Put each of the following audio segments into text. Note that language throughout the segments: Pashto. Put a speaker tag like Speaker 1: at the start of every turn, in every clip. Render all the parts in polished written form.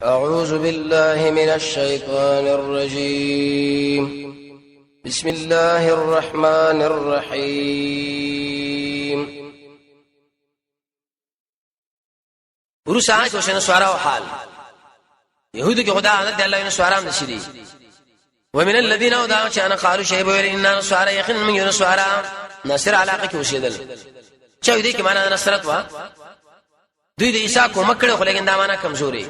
Speaker 1: أعوذ بالله من الشيطان الرجيم. بسم الله الرحمن الرحيم. ورسا کوشن سوارا او حال يهود کې خدا عادت الله ان سوارا نشري ومن الذين ودعوا كان قالوا شيء ان سوارا يخن من سوارا نصر علاقه کې وشیدل چې دې کې معنا نصرت وا دوی د عیسی کو مکړه خو لیکن دا معنا کمزوري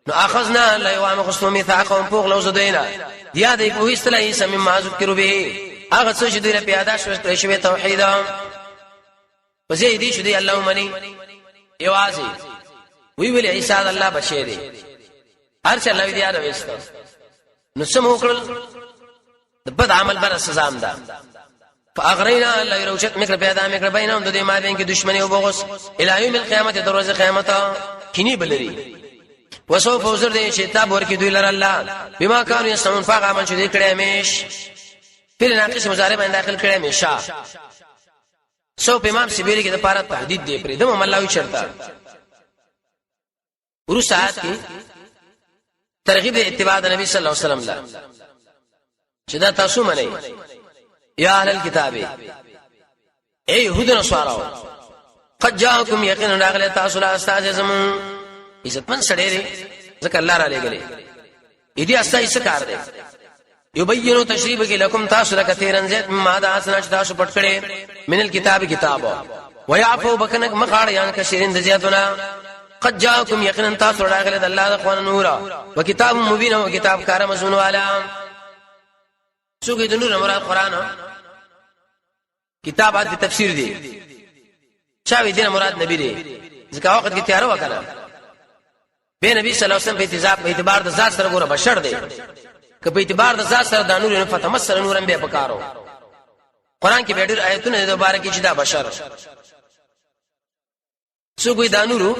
Speaker 1: نو اخذنا لا يوام خصم ميثاقهم فوق لو زدينا یا دې په استلای سم ما ذکر به هغه څه چې دوی په پیاده شوي توحید وزي دې شو دي الله مني یوازي وی ویل عیسی الله بشیر دی هر څه الله دې یاد وست نو سم وکړل د بد عمل بر سزا ده فاغرینا الله يروشت مکر پیدا مکر بینهم د دې ما بین کې دشمنی او بغض الی یوم القیامت دروازه قیامت کینی بلری وسوف وزر دې شیطان ورکی دوی لر الله بما كانوا يسمون فاق عمل شو دې کړه همیش پیر ناقص مضارع باندې داخل کړه همیشه سو په امام سیبری کې د پاره تهدید دی پرې دمو الله وی شرطه ورسات کې ترغیب اتباع د نبی صلی الله علیه وسلم لا چې دا تاسو منئ یا اهل الكتاب اي يهود نصارى قد جاءكم يقين راغله تاسو لا استاذ زمون عزتمن سړی دی ځکه الله را لګلې دې اسای څه کار دی یبینو تشریف کې لكم تاسو لکثیرن زیات ما دا اسنه تاسو پټ کړي من الكتاب کتاب ويعفو بکنک مخاړ یان کثیرن زیاتنا قد جاءكم يقين تاسو راغله د الله د قرآن نور وکتاب مبین او کتاب کار مزون والا څوګې د نور مراد قرآن کتابات د تفسیر دی چا وی دین مراد نبی دی ځکه وخت کې تیار وکړه به نبی صلی الله علیه وسلم په اعتبار د ذات سره ګوره بشر دی که په اعتبار د ذات سره د نور نه فتمسر نورم به پکارو قران کې ډېر آیتونه د مبارک چې دا بشر څوګې د نور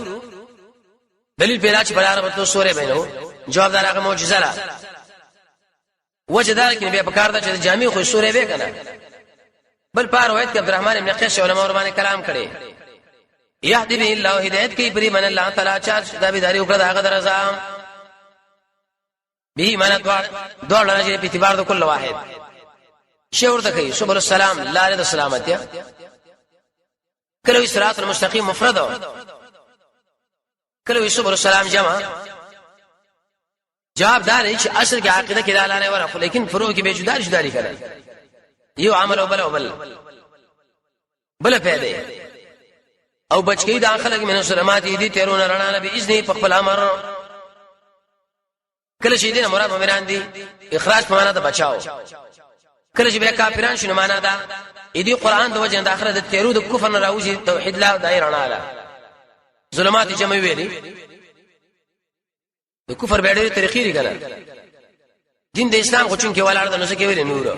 Speaker 1: دلیل پیدا چې بلاره په سورې بینو جواب دار هغه معجزه را وجدار کې به پکار دا چې جامع خو سورې به کنه بل په روایت کې عبدالرحمن ابن قیس علماء وربانه کلام کړي یهدی به الله هدایت کوي پری من الله تعالی چا دا بيداری وکړه هغه درځه به معنا دوه لږه په اعتبار د کل واحد شعور ته کوي سبحان السلام لاره د سلامتی کله صراط المستقيم مفرد کله سبحان السلام جمع جواب دار چې اصل کې عقیده کې دالانه ورخ لیکن فروع کې به جدا کړي یو عمل او بل پیدا او بچکی داخله کې من سلامات دي تیرونه رڼا به اذن په خپل امر کله چې دین مراد مؤمنان دي اخراج په معنا ده بچاو کله چې به کافران شنو معنا ده دې قران د وجه د اخرت د تیرو د کفر نه راوځي توحید لا دای رڼا ده ظلمات جمع ویلي د کفر به ډېر طریقې لري کنه دین د اسلام خو چون کې ولاړ د نو څه کې ویلي نور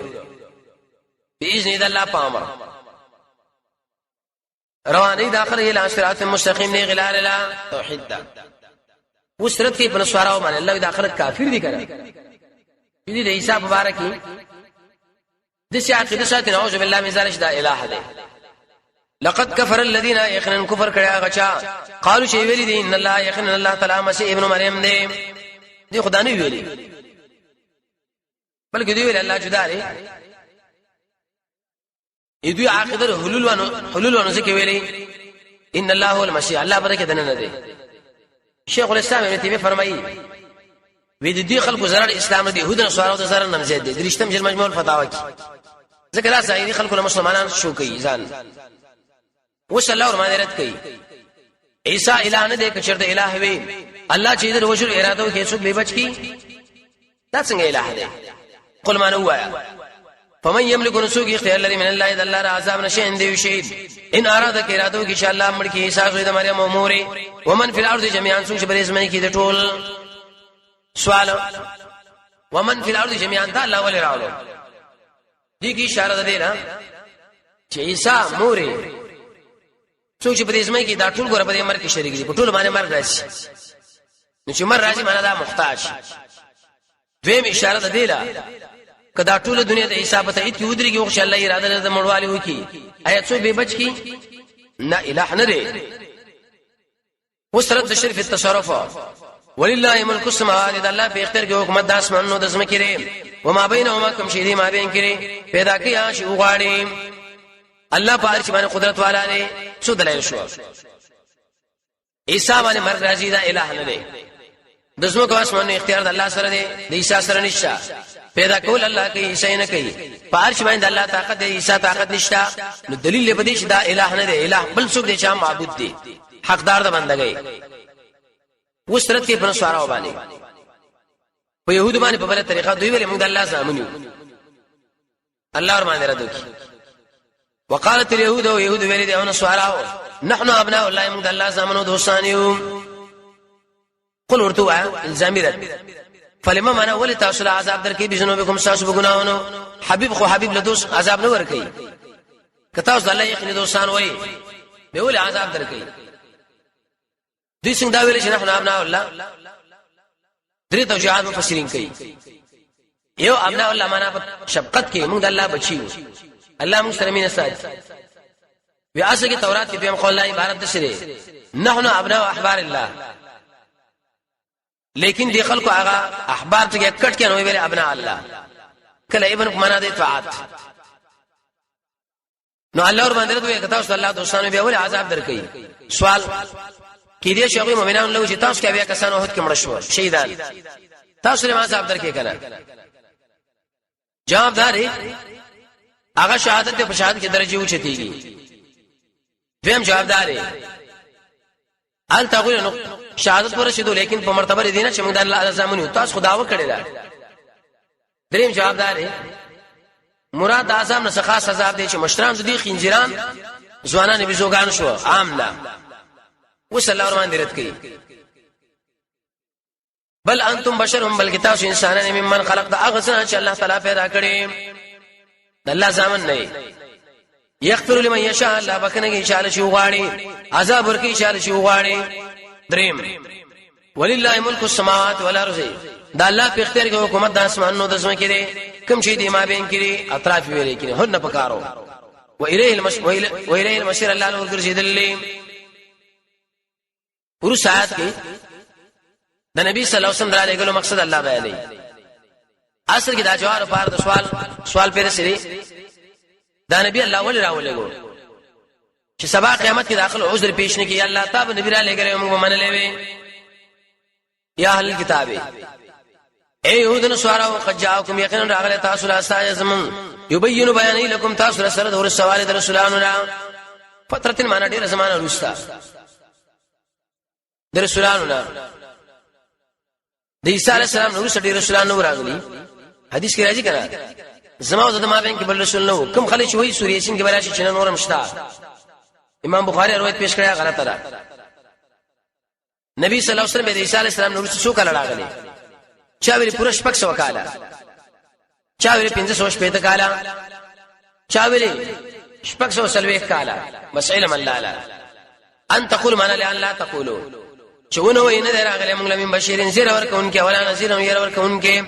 Speaker 1: باذن الله پامر رواني داخله الى صراط المستقيم نه غلال الى توحید دا وسرت کې په سوارو باندې الله داخله کافر دي کړه دې د عیسی مبارکي د عقیده ساتي نعوذ بالله من ذلک دا الہ دی لقد كفر الذين يخنن كفر کړه غچا قالوا شي ویلي دي ان الله يخن الله تعالی مسیح ابن مریم دی خدا نه ویلي بلکې دی ویل الله جدا دی دوی عقیده حلول ونه څه ویلي ان الله هو المسيح الله برکه دنه نه دی شیخ الاسلام ابن تیمیه فرمایي وی دې خلکو زرار اسلام دي يهودن سوارو د زرار نم زید دي درشتم جل مجموع الفتاوی کې ذکر راځي دې خلکو مسلمانان شو کوي ځان وصلی الله ورمانه رات کوي عیسی الہ نه دې کچر د الہ وی الله چې دې وشر اراده کې څوک به بچ کی دا څنګه الہ دی قل ما نوایا فمن يملك نسوق اختيار لري من الله اذا الله عذاب نشين دي شهيد ان اراد كيرادو ان شاء الله امر کی حساب د مریم اموري ومن في الارض جميعا سوچ بر اسمه کی د ټول سوال ومن في الارض جميعا دا الله ولي راولو دي کی اشاره ده نه چې عیسی اموري سوچ بر اسمه کی دا ټول ګور په امر کې شریک دي په ټول باندې مرګ راشي نو چې مرګ راشي معنا دا محتاج دویم اشاره ده دی کدا ټول دنیا د حساب ته ایت ودرېږي او چې الله اراده د مړوالي وکي آیت څو به بچ کی نه الہ نه لري وسرت د شرف التصرف ولله ملک السماوات د الله په اختیار کې حکومت د اسمانونو د زمکې لري و ما بینهما کوم شی دی ما بین کې پیدا کیا شی وغاړي الله په هر شي باندې قدرت والا دی څه دلایل شو عیسی باندې مرګ راځي دا الہ نه دی د زمکو اسمانونو اختیار د الله سره دی د عیسی سره نشته پیدا کول الله کوي عیسی نه کوي په هر شي باندې الله طاقت دی عیسی طاقت نشته نو دلیل به دې چې دا الہ نه دی الہ بل څوک دی چې معبود دی حقدار د بندګۍ وسرت کې په سوارو باندې په يهود باندې په بل طریقه دوی ویل موږ د الله زامنو الله ور باندې ردو وقالت اليهود ويهود ویل دي او سوارو نحن ابناء الله موږ د الله زامنو دوستانيو قل ورتوا الزامي رد فلما معنا ولي تاسو عذاب درکې بجنوبكم تاسو بګناونو حبيب خو حبيب له دوست عذاب نه ور کوي کته اوس الله یې دوستان وای به ول عذاب درکې دوی څنګه دا ویل چې نحن ابناء الله درې توجيهات مفسرین کوي یو ابناء الله معنا په شفقت کې موږ د الله بچیو الله موږ سره مینه ساتي بیا اسه کې تورات کې په قول الله عبارت ده سره نحن ابناء احبار الله لیکن دی خلکو هغه احبار ته کټ کې نو ویل ابناء الله کله ابن کو معنا د طاعت نو الله ور باندې دوی کته صلی الله دوستانو بیا ول عذاب درکې سوال کې دې شغوی مؤمنان له چې تاسو کې بیا کسانو هوت کې مړ شو شهیدان تاسو له عذاب درکې کنه جواب داري هغه شهادت په شهادت کې درجه اوچتيږي دیم جواب داري ال تقول نو شهادت پر رسیدو لیکن په مرتبه دي نه چې موږ د الله زامنو تاسو خداو کړی دا دریم جواب داري مراد اعظم نه خاص عذاب دي چې مشران دي خنجران ځوانان به زوګان شو عام لا وصلی الله ورمان درت کوي بل انتم بشرهم بل کتاب انسانان ممن خلق دا اغسن چې الله تعالی پیدا کړي د الله زامن نه یغفر لمن یشاء الله بکنه ان شاء الله شي وغاړي عذاب ورکي ان شاء الله شي وغاړي دریم ولله ملک السماوات والارض دا الله په اختیار کې حکومت د اسمانونو د زمکې دي کوم شي دی ما بین کړي اطراف ویلې کړي هر نه پکارو و الیه المصير الله نور ګرځیدلې ورسات کې د نبی صلی الله علیه وسلم درې ګلو مقصد الله بیانې اصل کې دا جواب لپاره د سوال پیر سری دا نبی الله ول راولېګو چې سبا قیامت کې داخل عذر پیش نه کی الله تعالی نبی را لګره موږ منلې وي یا اهل الكتاب اے يهودن سوارو قد جاءكم يقينا راغله تاسو لا سایزم يبين بيان لكم تاسو سره د رسول رسولانو لا فترتن معنا ډیر زمانه روستا د رسولانو لا د عیسی علی السلام نور سره رسولانو راغلي حدیث کې راځي کړه زما د ما بین کې بل رسول نو کوم خلک چې وایي سورې سین کې بلاشي چې نورم شتا امام بخاری روایت پیش کړی غلطه ده نبی صلی الله علیه وسلم د عیسی علی السلام نور څو کله راغلي چا ویل پوره شپږ سو کاله چا ویل 500 کاله چا ویل شپږ سو سلوي کاله بس علم الله لا ان تقول معنا لئن لا تقولوا چونه وینه دراغله موږ لمن بشیرین زیر ورکونکې ولا نذیر ير ورکونکې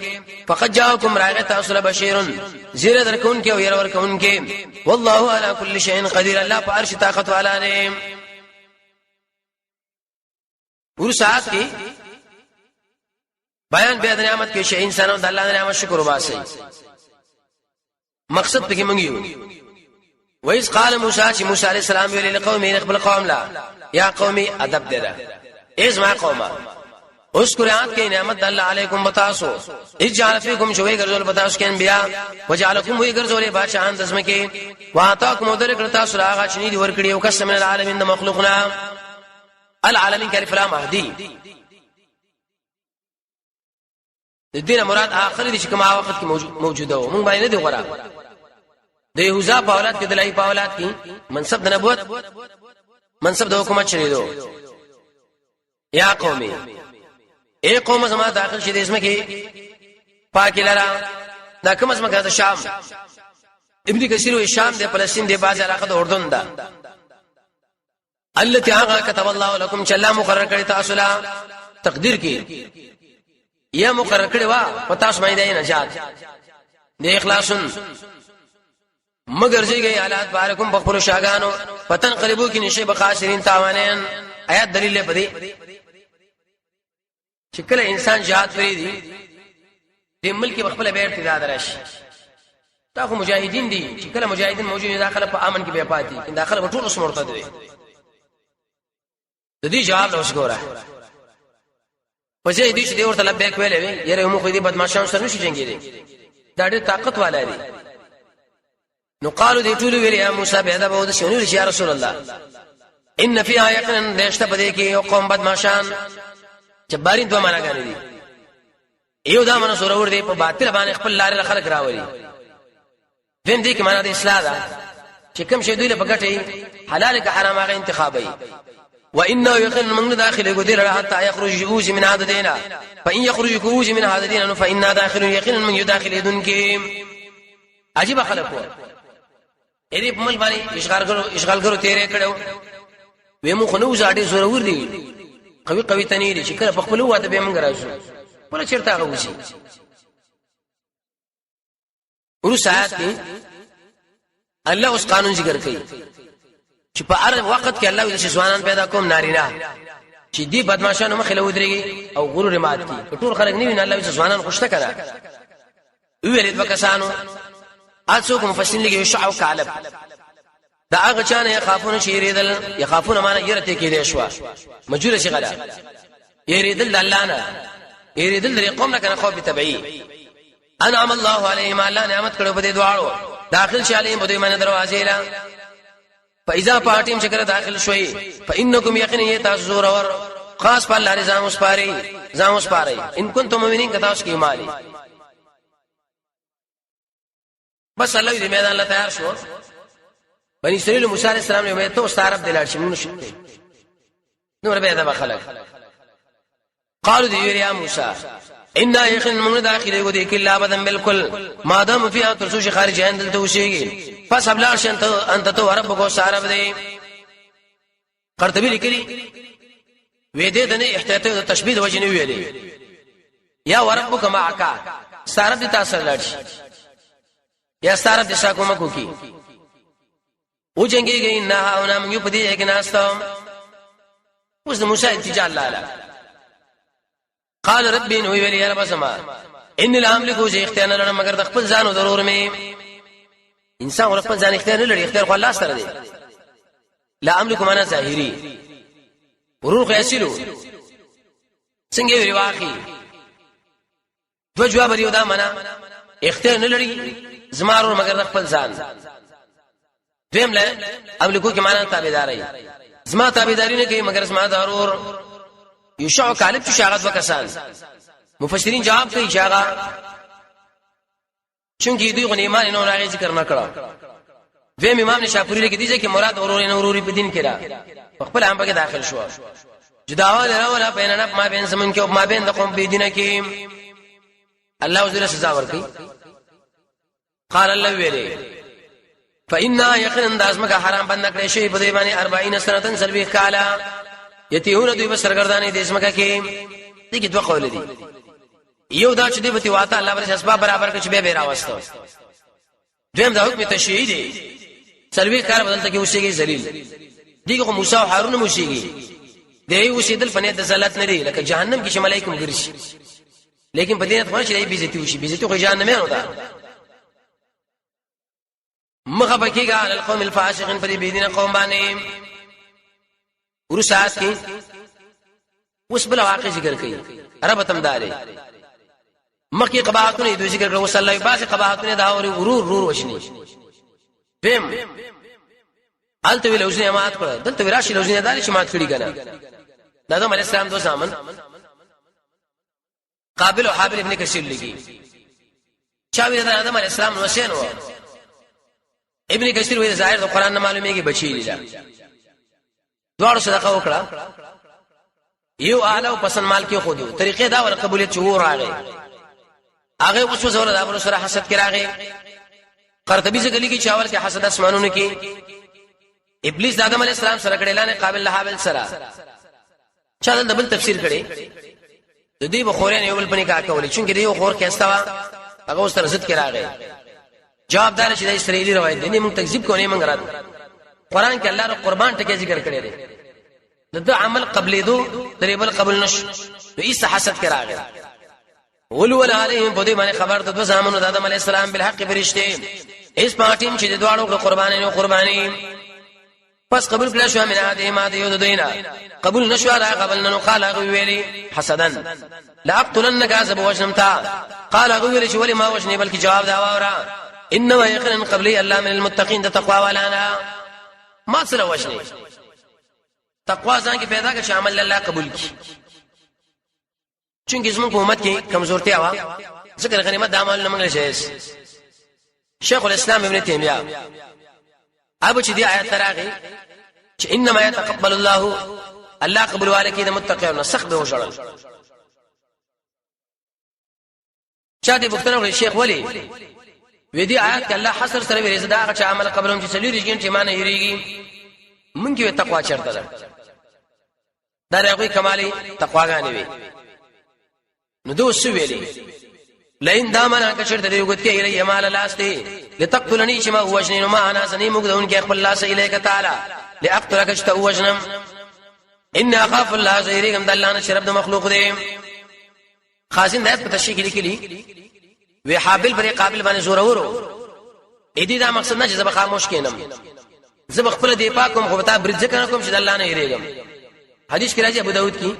Speaker 1: فقد جاءكم راغت اصل بشیر زیر درکونکې او ير ورکونکې والله على كل شيء قدير الله په عرش طاقت والا دی ورسات کې بیان به د نعمت کې شي انسانو د الله د نعمت شکر وباسي مقصد پکې مونږ وایس قال موسی علیہ السلام ویل لقومه خپل قوم لا یا قومي ادب دره ایز ما قومه اذكر عاد کې نعمت الله علیکم بتاسو اجعل فیکم شوی ګرځول بتاسو کې انبیا وجعلکم وی ګرځولې بادشاہان دسمه کې واتاکم درکړتا سره هغه چې دی ورکړي او قسم من العالمین د مخلوقنا العالمین کې الف لام مهدی د دې مراد اخر دي چې کوم وخت کې موجوده و مونږ باندې دی غره د یهوذا په اولاد کې د لای په اولاد کې منصب د نبوت منصب د حکومت چری دو یا قومي اے قوم زما داخل شې د اسمه کې پاک لرا دا کوم اسمه د شام ابن کثیر و شام د فلسطین د باز علاقه د اردن ده التي هغه كتب الله لكم چې الله مقرر کړی تاسو لا تقدیر کې یا مقرر کړی وا پتا اسمه دی نجات د اخلاصن مگر ځيږي حالات بارکم بخبر شاګانو پتن قلبو کې نشه بخاسرین تاوانین آیات دلیل په دې چې کله انسان jihad پرې دی د ملک خپل به ارتداد راشي دا خو مجاهدین دي چې کله مجاهدین موجود داخله په امن کې به پاتې داخله په ټول اوس مرتد وي د دې جواب له وسګوره پځې دې چې ورته لبیک ویلې وي یره موږ دې بدمعشان سره نشي جنگي دا ډېر طاقت والا دي نو قالو دې ټول ویل یا موسی به دا به د شنو یا رسول الله ان فيها يقين دشته بده کې یو قوم بدمعشان جبارین دوه معنا غانې دي یو دا معنا سره ور دي په باطل باندې خپل لارې خلک راوړي دیم دې کې معنا د اصلاح ده چې کوم شی دوی له بغټي حلال که حرام هغه انتخابي وانه يقين من داخل يقدر حتى يخرج يوز من هذا دينا فان يخرج يوز من هذا دينا فإنا داخل يقين من يداخل يدن کې عجيب خلکو اې په مل باندې اشغال ګرو تیرې کړو وېمو خو نو زاړې زوره ور دي قوي تنې دي چې کله په خپل واده به موږ راځو بل چیرته غوږی ورسات کې الله اوس قانون ذکر کوي چې په هر وخت کې الله د ځوانان پیدا کوم نارینه چې دی بدمعشانو مخې له ودرېږي او غرور مات کی ټول خلک نه ویني الله د ځوانان خوشته کړه ویل د وکسانو اڅوک مفسرین لګي شعو کعلب دا هغه چانه يخافون شيریدل يخافون معنا يرته کې دي شو مجهوله شي غلا يريدل الله نه يريدل لري قوم نه کنه خوف تبعي انعم الله عليهم الله نعمت کړو په دې دواړو داخل شي عليهم په دې باندې دروازې لا فاذا پاتیم شکر داخل شوي فانكم يقين تاسور اور خاص په الله نظام وسپاري ان كنتم مؤمنين کتا اس کی مالی بس الله دې میدان لا تیار شو بني اسرائيل موسی عليه السلام له ته استعرب دلار شي نو شته نو ربه دا خلق قالوا دي يا موسى ان يقين من داخله ودي كلا ابدا بالكل ما دام فيها ترسوش خارج عند توشيغي فسبلا شنت انت تو ربك استعرب دي قرطبي لكري ويده دنه احتیاط او تشبيه وجني ویلي يا وربك معك استعرب دي تاسو لړش یا استعرب دي شاکو مکو کی او جنگي گئی نه او موږ په دې کې ناستم اوس موسی التجا الله قال ربي انه ویل یا رب سما ان الاملك ذي اختیار نه لرم مگر د خپل ځانو ضرور می انسان خپل ځان اختیار نه لري اختیار خو الله سره دی لا املك معنا ظاهري ورور خیاسلو څنګه وی واخی دو جواب لري دا معنا اختیار نه لري زمارور مگر د خپل ځان دیم له املکو کې معنا تابعداري زما تابعداري نه کوي مگر زما ضرور یشع کالب چې شاغت وکسان مفسرین جواب کوي شاغا چونکی دوی غو ایمان نه راغی ذکر نه کړه دیم امام نشاپوری کې دي چې مراد اوروري په دین کې را خپل هم پکې داخل شو جداواله ولا بیننا ما بین زمون کې او ما بین د قوم په دینه کې الله عز وجل سزا ورکړي قال الله ویلي فإنا يقين داسمک حرام بند کړی شی په دې باندې 40 سنه سلوي کالا یتیون دوی بسرګردانې د اسمکه کې دغه دوه قول دي یو دا چې دی واته الله پر اسباب برابر کړي به راوستو دویم دا حکم تشریعي دی سلوي کار بدلته کې وشيږي ذلیل دغه موسی او هارون موشيږي دی وشیدل فنه د زلت نه دی لکه جهنم کې شملایکم ګرځي لیکن په دې نه خو شي بیزتی وشي بیزتی خو جهنم نه ودا مخبکیگا علی القوم الفاسقین پر بيدین قوم باندې ورسات کې اوس بل واقع ذکر کړي عرب تمداري مکه قباحتونه دوی ذکر کړو صلی الله علیه وسلم قباحتونه دا ورور وشني فهم الته ویل اوسه مات کړه دلته وراشي لوزنه دالي چې مات کړي کنه د آدم علیه السلام دو زامن قابل او حابل ابن کثیر لګي چا ویل د آدم علیه السلام وسین و ابن کثیر ویل ظاهر د قران نه معلومیږي بچی لیدا دوړو صدقه وکړه یو اعلی او پسند مال کې خودو طریقې دا ور قبولیت شو راغی هغه اوس زور دا پر سره حسد کراغی قرطبی څنګه لیکي چاول کې حسد اسمانونو کې ابلیس د آدم علی السلام سره کړي لانه قابل له حابل سره چا د بل تفسیر کړي د دې بخورین یو بل پني کا کولې چې یو خور کې استوا هغه اوس تر زد کراغی جواب دار چې د اسرائیلی روایت دی موږ تکذیب کوو نه موږ رات قران کې الله ر قربان ټکی ذکر کړی دی د عمل قبلې دو درې بل قبول نش ایسا حسد کراغه ولول علیهم په دې باندې خبر د زامنو د آدم علی السلام بالحق فرشته اس پاتیم چې د دوړو قرباني پس قبول کړه شو من هذه ما دی دینا قبول نشو را قبلنا قال ویلی حسدا لا اقتلنك عذاب وجنمتا قال ویلی چې ولی ما وجنی بلکې جواب دا وره انما يقين قبلي الله من المتقين تقوا ولانا ما سره وجنی تقوا ځان کې پیدا کړ چې عمل الله قبول کړي چونګې زموږ په امت کې کمزورتیا وا ذکر غنیمت د عمل نه منګل شي شیخ الاسلام ابن تیمیه ابو چې دی آیت راغی چې انما يتقبل الله قبول والکه د متقین سخت به وشړل چا دې بوختنه شیخ ولی وې دې آیت کې الله حصر سره ویل زدا هغه عمل قبلهم چې سلوي رجګین چې معنی یریږي مونږ کې تقوا چرته ده دا راغی کمالي تقواګانې وي نو دوی ویلي لئن دامنا کشر د یو ګت کې الی مال لاسته لتقتلنی شما وجنن ما انا سنی مقدون کې خپل الله سه الیک تعالی لاقتلک اشت وجنم ان اخاف الله زیرکم د الله نه شرب د مخلوق دی خاصین د په تشریح کې لیکلي وی حابل پر قابل باندې زور اورو اې دې دا مقصد نه چې زب خاموش کینم زب خپل دی پاکم خو ته برج کنه کوم چې د الله نه یریګم حدیث کې راځي ابو داود کې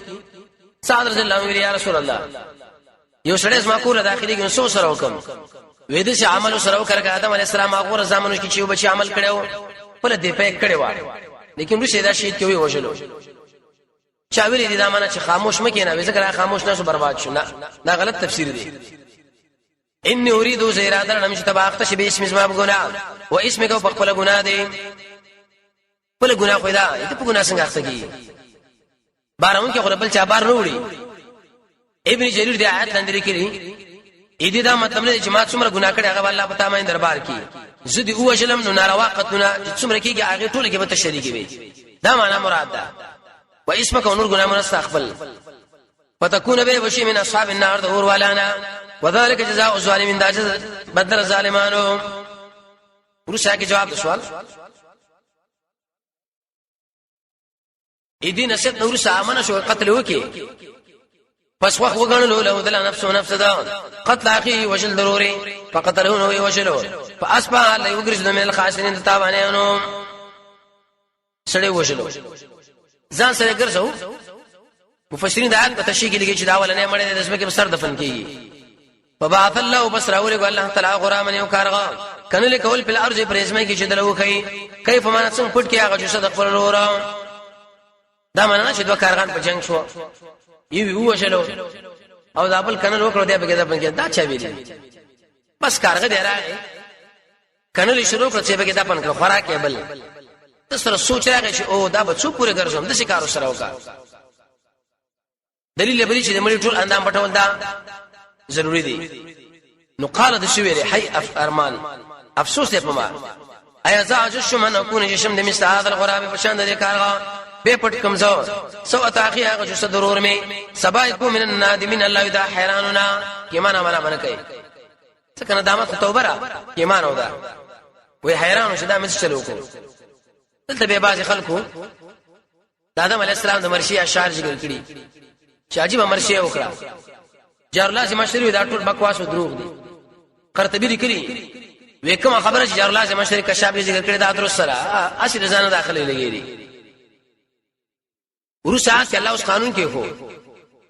Speaker 1: سعد رضی الله عنه یا رسول الله یو سړی زما کور داخلي کې سو سره وکم وې دې چې عمل سره وکړ آدم علی السلام هغه زمانو کې چې وبچ عمل کړو په دې په کړي و لیکن رشه دا شي کې وی وشلو چا ویلي دي دا معنا چې خاموش مکه نه ذکر خاموش نه برباد شو نه غلط تفسیر دی ان اريد زيراده نمش تباخت به اسم اسمه بغنا و اسمك بخل غنا دي بل غنا خو دا ته په غنا څنګه اخته بارون کې غربل چا بار نه وړي ابن جرير دی آیت لاندې کړي اې دې دا مطلب نه چې ما څومره ګناه کړی هغه الله پتا مې دربار کې زدي او شلم نو ناروا قطنا څومره کېږي هغه ټول کې به تشریکی وي دا معنا مراد ده و اسمك ونور ګناه منستقبل فتكون به وشي من اصحاب النار ظهور ولانا وذلك جزاء الظالمين دا بدل ظالمانو ورسا کې جواب د سوال اې دې نسب نور سامانه شو قتل وکي پس وخت وګڼلو له دل نفس دا قتل اخي وشل ضروري فقتلونه وشلو فاصبح لا يغرز من الخاسرين تابانينو سړي وشلو ځان سره ګرځو مفسرین دا آیت په تشریح کې لګي چې دا ولنه مړ د اسمه کې سر دفن کیږي فبعث الله بس راولې ګل الله تعالی غرام یو کارغه کنه لیکول په الارض پر اسمه کې چې دلو کوي کیف ما څنګه پټ کې هغه جسد خپل ورو دا معنا چې دوه کارغان په جنگ شو یو وشلو او دا بل کنه وکړو دی په کې دا چا ویلی بس کارغه دی راغی کنه شروع کړ چې به کې دا پن کړ خوراک یې بل تاسو سوچ راغی چې او دا به څو پوره ګرځم د شکارو سره وکړ دلیل بلی چې د مړي ټول اندام پټول دا ضروری دی نو قال د شویری حي ارمان افسوس دی پما ایا زاج شمن اكون جشم د مثل هذا الغراب بشان د کارغه به پټ کمزور سو اتاخي هغه جو صدرور می سبا کو من النادمین الله یدا حیراننا کیمان عمل من کوي څنګه دامت توبه را کیمان ودا وی حیران شدا مې چلو کو دلته به باز خلکو د آدم علی السلام د مرشي اشعار ذکر کړي چې عجیب مرشي وکړه جار لازم مشری دا ټول بکواس او دروغ دي قرطبی لیکلي وکما خبره چې جار لازم مشری کشاف ذکر کړي دا درس سره اصل ځان داخله لګيري ورسا چې الله اوس قانون کې هو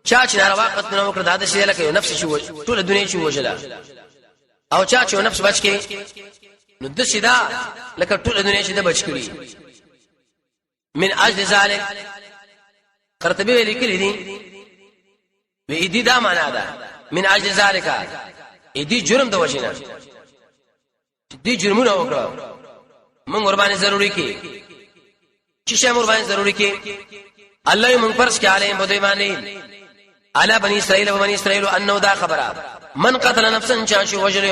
Speaker 1: چا چې ناروا قتل وکړه دا د شی لکه نفس شو ټول دنیا شو وجلا او چا چې نفس بچ کې نو د شیدا لکه ټول دنیا چې د بچ کړي من اجل ذلك قرطبی لیکلي دي وی دې دا معنا ده من اجل ذلك دې جرم د وجنه دې جرمونه وکړه موږ قرباني ضروری کې چې شه قرباني ضروری کې الله موږ فرض کې عليهم بدويمانين على بني اسرائيل وبني اسرائيل انه دا خبره من قتل نفسا شاش وجل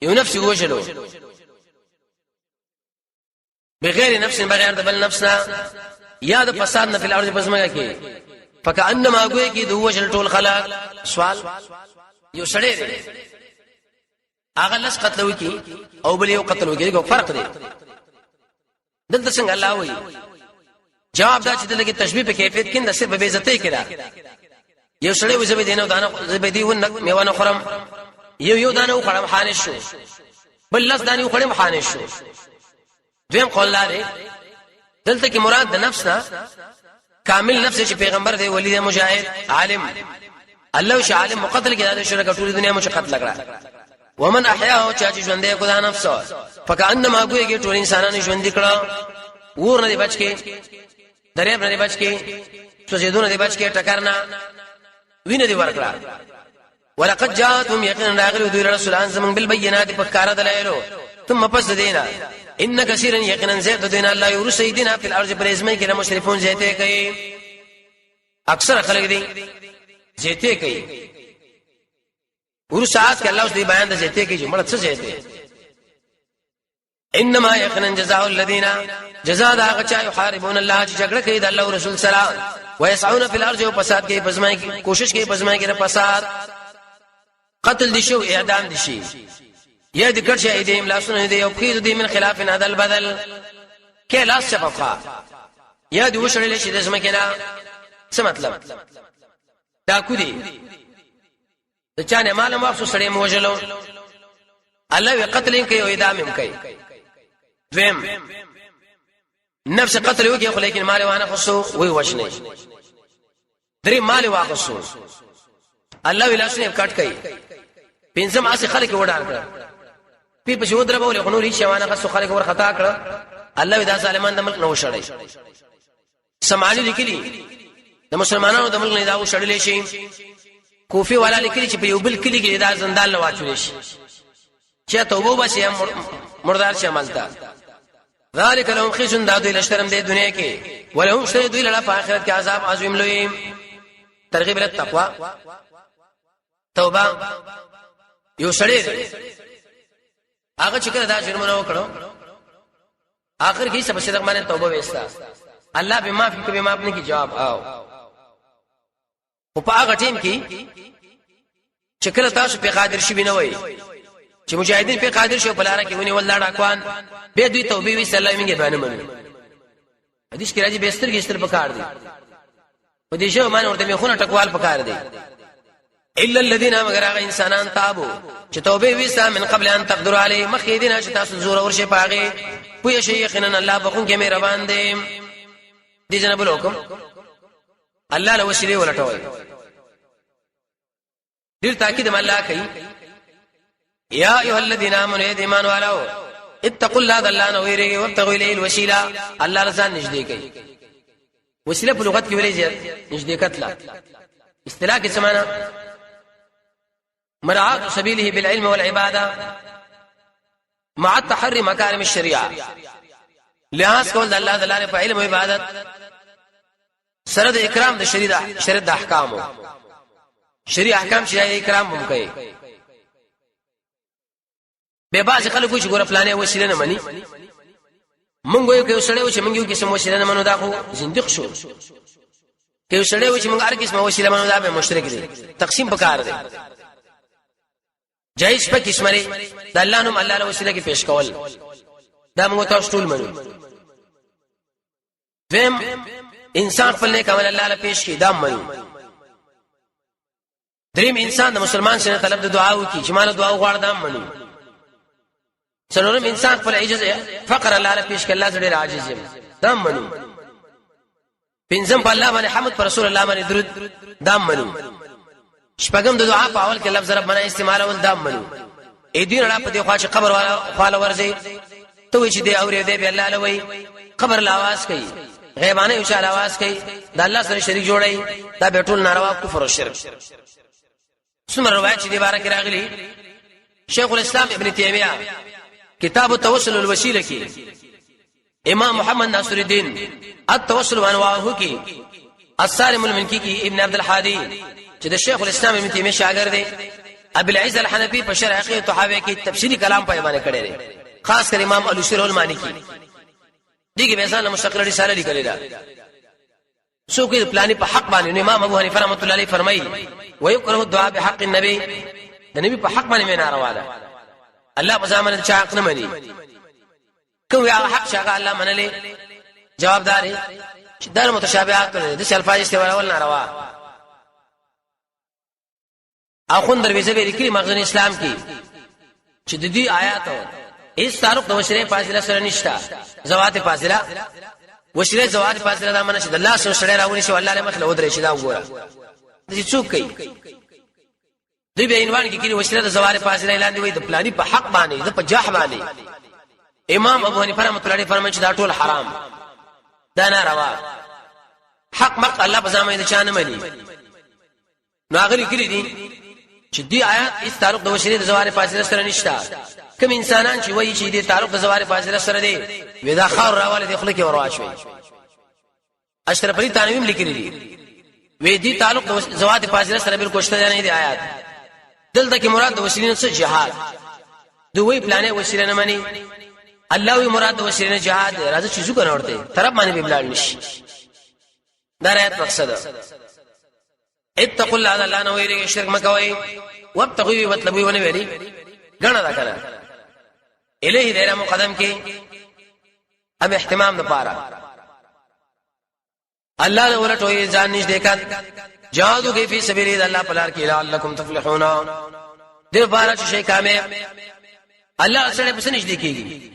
Speaker 1: یو نفس وجلو بغیر نفس بغیر د بل نفسنا یا د فساد نه په الارض پسمه کې فكانما غوي کې د وجل ټول خلق سوال یو سړی دی هغه لس قتل وکي او بل یو قتل وکي فرق دی دلته څنګه الله وایي جواب دا چې دلته تشبیه په کیفیت کې د صرف به عزتۍ کړه یو سړی وزبې دینه دانه زبې دی ون میوانه خورم یو دانه خورم حانش شو بل لس دانه خورم حانش شو دویم قول لري دلته کې مراد د نفس نه کامل نفس چې پیغمبر دی ولی دی مجاهد عالم الله ش عالم مقتل کې د شرک ټول دنیا مو قتل کړه ومن احیاء چا چې ژوندې کو دا نفس فکانما ګوي ټول انسانانو ژوندې کړه ور نه دی بچ کې دریاب نه دی بچ کې سوځیدونه دی بچ کې ټکر نه وینه دی ورکړه ولقد جاءتهم يقين راغلوا ذو رسولان زمن بالبينات فكار دلائلو ثم پس دینا ان كثيرا يقينا زيد دینا الله يرسيدنا في الارض برزمه کې مشرفون زيته کوي اکثر خلک دي زيته کوي ورسات کې الله اوس دی بیان د زيته کوي چې مړ څه زيته انما يقينا جزاء الذين جزاء دا غچا يحاربون الله چې جګړه کوي د الله او رسول سره ويسعون في الارض وفساد کوي پزمای کی کوشش کوي پزمای کې فساد قتل دي شو اعدام دي شي یا د کړه ايديم لاسونه دي او خيذ دي من خلاف عدل بدل کې لاس شفقه یا د وشړل شي د زمکنا څه مطلب دا کو دي د چانه مال مخصوص سړی موجلو الله وی قتل کوي او اعدام کوي دویم نفس قتل وکي خو لیکن مال وانه خصو وی وشنه درې مال واخصو الله وی لاسونه کټ کوي پنځم اسه خلک وډار کړ په پښو دربول غنو ری شوانه خصو خلک ور خطا کړ الله وی دا ظالمان د ملک نو شړای سمانی لیکلی د مسلمانانو د ملک نه دا شړلې شي کوفی والا لیکلی چې په یو بل کلی کې دا زندان نه واچول شي چې توبه وباسي مردار شمال تا ذالک لهم خزن دادو الاشترم دې دنیا کې ولهم شهید الى الاخرت کې عذاب عظیم لوی ترغیب له تقوا توبه یو سړی هغه چې کله دا جرمونه وکړو اخر کې سب صدق باندې توبه وستا الله به معافي کوي معاف نه کی جواب او په هغه ټیم کې چې کله تاسو په قادر شي بنه وای چې مجاهدین په قادر شو بلاره کې ونی ولړ اکوان به دوی توبې وی سلام یې باندې منو حدیث کې راځي بهستر کې استر پکار دي په دې شو باندې ورته میخونه ټکوال پکار دي الا الذين مگر هغه انسانان تابو چې توبې وسا من قبل ان تقدروا علی مخیدنا چې تاسو زور ورشه پاغه پوی شي یقینا الله بخون کې مهربان دی دي جناب الحکم الله له وسیله ولټوي ډیر تاکید الله کوي یا ایها الذين امنوا ایمان والو اتقوا الله ذلنا ويري وابتغوا اليه الوسيله الله رضا نږدې کوي وسیله په لغت کې ویلې نږدې کتله اصطلاح کې سمانا مراعاة سبيله بالعلم والعبادة مع التحري مكارم الشريعة لحاظ کول د الله تعالی په علم او عبادت سره د اکرام د شریعت د احکامو شریعت احکام شریعت اکرام هم کوي به باز خلکو چې ګور فلانه وسیله نه مني مونږ یو کې سړیو چې مونږ یو قسم وسیله نه منو دا خو زنديق شو کې سړیو چې مونږ هر قسم وسیله منو دا به مشرک دي تقسیم وکړ دي جایز په قسم لري د الله نوم الله له وسیله کې پیش کول دا موږ تاسو ټول منو دیم انسان خپل نیک عمل الله له پیش کې دا منو دریم انسان د مسلمان سره طلب د دعا وکي چې مال دعا وغواړ دا منو څلورم انسان خپل عجز فقر الله له پیش کې الله سره عاجز یم دا منو پنځم په الله باندې حمد پر رسول الله باندې درود دا منو شپږم د دعا په اول کې لفظ رب باندې استعمال ول دا منو اې دین را په دې خوا چې قبر والا خاله ورځي ته چې دې اورې دې به الله لوي قبر لا आवाज کوي غیبانه یو شال आवाज کوي د الله سره شریک جوړي دا به ټول ناروا کفر او شرک څومره روایت دي بارک راغلي شیخ الاسلام ابن تیمیہ کتاب التوسل والوسیله کې امام محمد ناصر الدین التوسل وانواعه کې السالم المنکی کې ابن عبد الحادی چې د شیخ الاسلام ابن تیمیہ شاګرد دی ابو العز الحنفی په شرح عقیده طحاوی کې تفصیلی کلام په باندې کړی دی خاص کر امام الوسیر المالکی دغه به ځان مستقله رساله لیکلې ده سو کې پلاني په حق باندې امام ابو حنیفه رحمۃ اللہ علیہ فرمایي ويكره الدعاء بحق النبي د نبی په حق باندې ناروا ده الله په ځامن چا حق نه مني کوم یا حق شغه الله منلې جوابداري چې دا متشابهات نه دي، د الفاظ استعمال ول ناروا. اخون درویزه به لیکلي مغزن اسلام کې چې د دې آیاتو هیڅ تعلق د وسیله فاضله سره نشته. زوات فاضله وسیله زوات فاضله دا معنی چې د الله سره راونی شو الله له مخله ودرې شي دا وګوره د څوک کوي. دوی به عنوان کې کړي وسیله د زوات فاضله اعلان دی وي د پلاني په حق باندې د په جاه باندې. امام ابو حنیفه رحمۃ اللہ علیہ فرمایي چې دا ټول حرام دا ناروا. حق مق الله په ځامه د چانه ملي نو هغه کړي دي چې دې آیات هیڅ تعلق د وسیله د زوات فاضله سره نشته. کوم انسانان چې وایي چې دې تعلق د زوات فاضله سره دی ودا خار راواله د خلک ورواچوي. اشرف علی تنویم لیکلی دي وې دې تعلق د زوات فاضله سره بالکل شته نه دی آیات. دلته کې مراد د وسیله څخه جهاد دوی پلانې وسیله نه مانی. الله وی مراد د وسیله نه جهاد راځي چې څنګه ورته طرف باندې به بلال نشي. دا آیات مقصد اتقوا الله لا نويري شرک مکوئ وابتغوا مطلبي ونه ویلي غنا دا کنه الیه دایره مقدم کې ام اهتمام د پاره الله له ولټوي ځان نش دیکات جهادو کې فی سبیل الله پلار کې لعلکم تفلحون دې بارا چې شي کامیاب الله سره پس نش دیکيږي.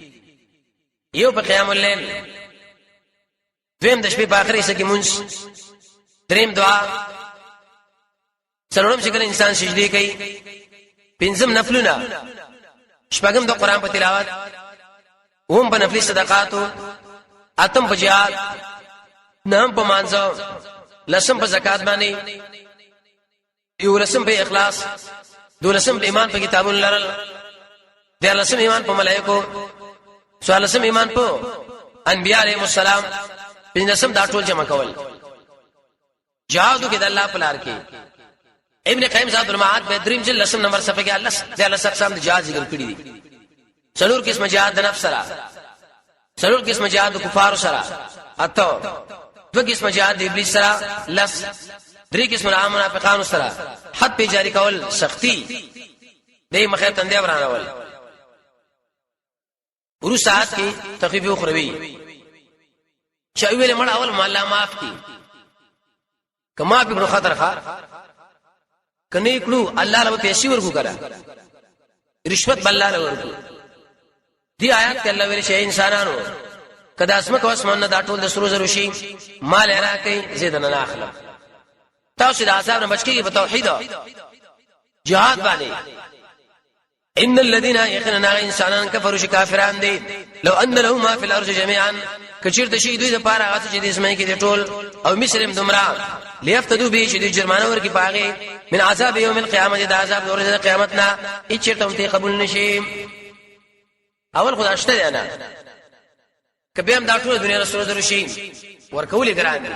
Speaker 1: یو په قیام الليل دویم د شپې په اخري سکه مونږ دریم دعا څلورم شکل انسان سجدي کوي. پنځم نفلونه شپږم د قران په تلاوت اوم په نفلي صدقاتو اتم په جهاد نهم په مانځو لسم په زکات باندې یو لسم په اخلاص دولسم په ایمان په کتابونو لرل دیارلسم ایمان په ملائکو څوارلسم ایمان په انبیاء علیهم السلام پنځلسم دا ټول جمع کول. جهادو کې د الله په لار کې ابن قیم ذات المعاد په دریم جلد لسم نمبر صفحه کې الله تعالی اقسام د جهاد ذکر کړی دي. څلور قسم جهاد د نفس سره، څلور قسم جهاد د کفار سره، اته دو قسم جهاد د ابلیس سره، لس درې قسم د منافقانو سره، حد په جاری کول سختی دې مخه تندې ورانول. ورو ساعت کې تخفیف اخروی چې ویل مړ اول الله معاف کی کما په خطر خار کني کړو الله له پیسې ورکو کړه رشوت بل الله ورکو. دی آیات کې الله ویل شي انسانانو کدا اسمه کو اسمانه دا ټول د سرو زرو شي مال راکې زیدنه نه اخلم. تاسو د عذاب نه بچ کیږئ په توحید جهاد باندې. ان الذين يخننا انسانان كفروا شكافران دي لو ان لهم ما في الارض جميعا کچیر د شي دوی د پاره هغه چې د اسمه کې د ټول او مسلم دمرا ليفتدوا به چې د جرمانه ورکی پاغه من عذاب يوم القيامه د عذاب ورځ قیامتنا اچته ته قبول نشي. اول خدای شته دی انا کبه هم دا ټول دنیا رسول در شي ورکولې ګران دي.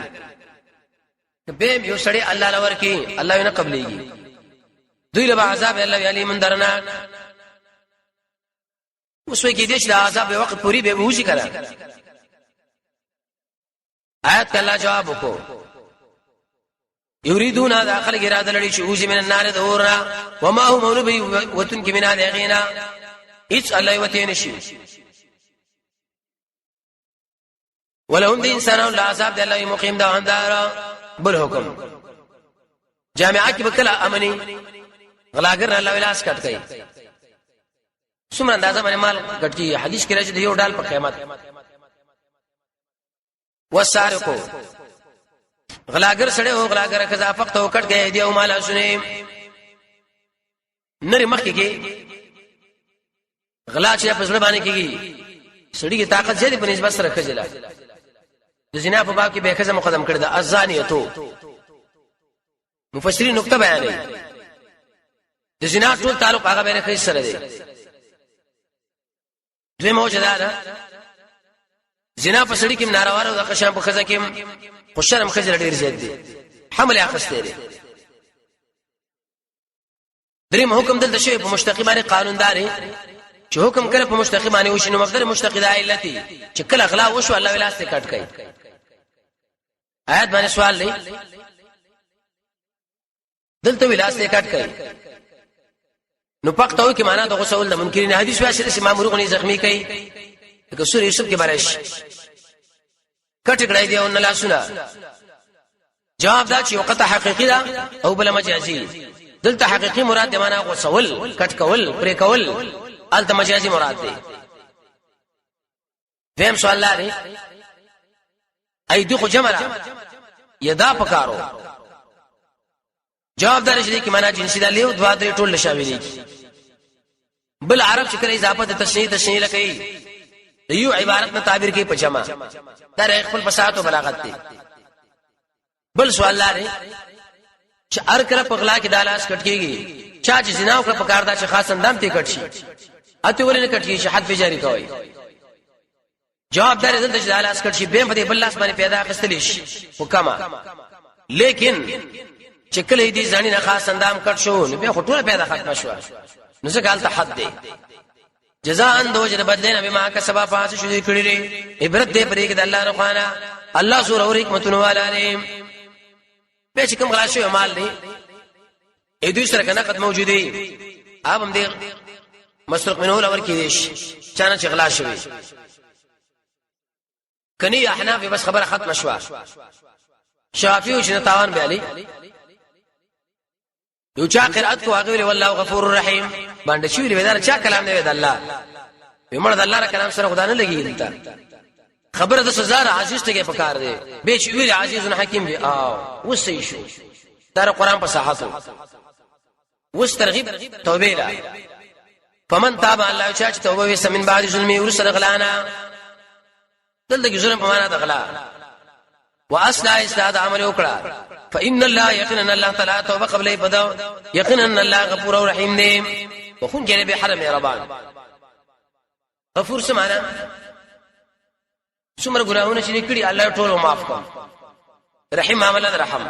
Speaker 1: کبه یو سړی الله لور کې الله نه قبلېږي دوی له عذاب الله علی من درنا اوس وی کې دې چې عذاب په وخت پوری به وځي کړه. آیات الله جواب وکړو یریدون داخل اراده لري چې اوځي من النار دورا وما هم مولبي وتن کې من هغینا اچ الله وتین شي ولهم دي انسانون لا عذاب الله مقیم دا اندار بل حکم جامعہ کې بکلا امني غلاګر الله ولاس کټ کوي څومره اندازه باندې مال کټ کی حدیث کې راځي د یو ډال په قیامت وسارقو غلاګر سره او غلاګر کذا فقط او کټ گئے دی او مال سنې نری مخ کې غلا چې په سره باندې کېږي سړي کی طاقت زیاتې په نسبت سره خجلا د زنا په باب کې به خزه مقدم کړی دا ازانیتو مفسرین نقطه بیانوي د زنا ټول تعلق هغه به خې سره دی. دوی موجوده ده زنا په سړي کې ناروا او د قشام په خزه کې خوشرم خزه ډیر زیات دي حمل اخسته دي. دریم حکم دلته شی په مشتقی باندې قانونداري چې حکم کړه په مشتقی باندې وشي نو مقدر مشتقی د علتي چې کله غلا وشو الله ولاسته کټ کوي. آیات باندې سوال دی دلته ولاسته کټ کوي نو پختو کې معنا د غسل د منکرین حدیث واشي چې امام مرغنی زخمی کوي که سورې یوسف کې بارش کټ کړای دی او نه لاسونه. جواب دا چې وقت حقيقي دا او بل مجازي. دلته حقيقي مراد دی معنا غوسول کټ کول پرې کول، الته مجازي مراد دی. دیم سوال لري ايدو خو جمره یدا پکارو. جواب دا رشدي کی معنا جنسي دا لیو دوا درې ټول شامل دي. بل عرب چې کله اضافه د تشنیع لکې یو عبارت نه تعبیر کوي په جمع، دا خپل فصاحت او بلاغت دی. بل سوال لري چې ار کړه پغلا کې دالاس کټ کیږي، چا چې زنا وکړه پکار دا چې خاص اندام ته کټ شي، اته ولې نه کټ کیږي حد به جاری کوي. جواب دار زنده چې دالاس کټ شي به په بل لاس باندې پیدا خستلی شي حکما، لیکن چې کله دې ځاني نه خاص اندام کټ شو نو به خټوله پیدا ختم شو، نو څه ګالته حد دی. جزاء دوجر بدلنا بما كسب فاس شذي کړي عبرت دې پرې کې د الله رخانه الله سور او حکمتونه والاره به چې کوم غلا شو مال دی اې دوی سره کنه قد موجودي اب هم دې مسرق منه لور کې دیش چانه چې غلا شوی کني احناف بس خبره ختم شوه. شافعي چې تاوان به علي یو چا قرأت کو هغه ویل والله غفور رحیم باندې شوی ودار چا کلام دی د الله یمړه د الله را کلام سره خدای نه لګي دلته خبره د سزا عزیز ته کې پکار دی به چې ویل عزیز حکیم دی او وسې شو در قرآن په صحاتو وس ترغیب توبه لا فمن تاب الله چا چې توبه وسه من بعد ظلمي ورسل غلانا دلته کې ظلم په معنا د غلا واصلح استاد عمل وکړه فان الله يقينا الله تعالی توبه قبل بدا يقينا الله غفور رحيم دی وخون جنب حرم ربان غفور سمعنا څومره ګناهونه چې کړی الله ټول معاف کړي رحیم عمل رحم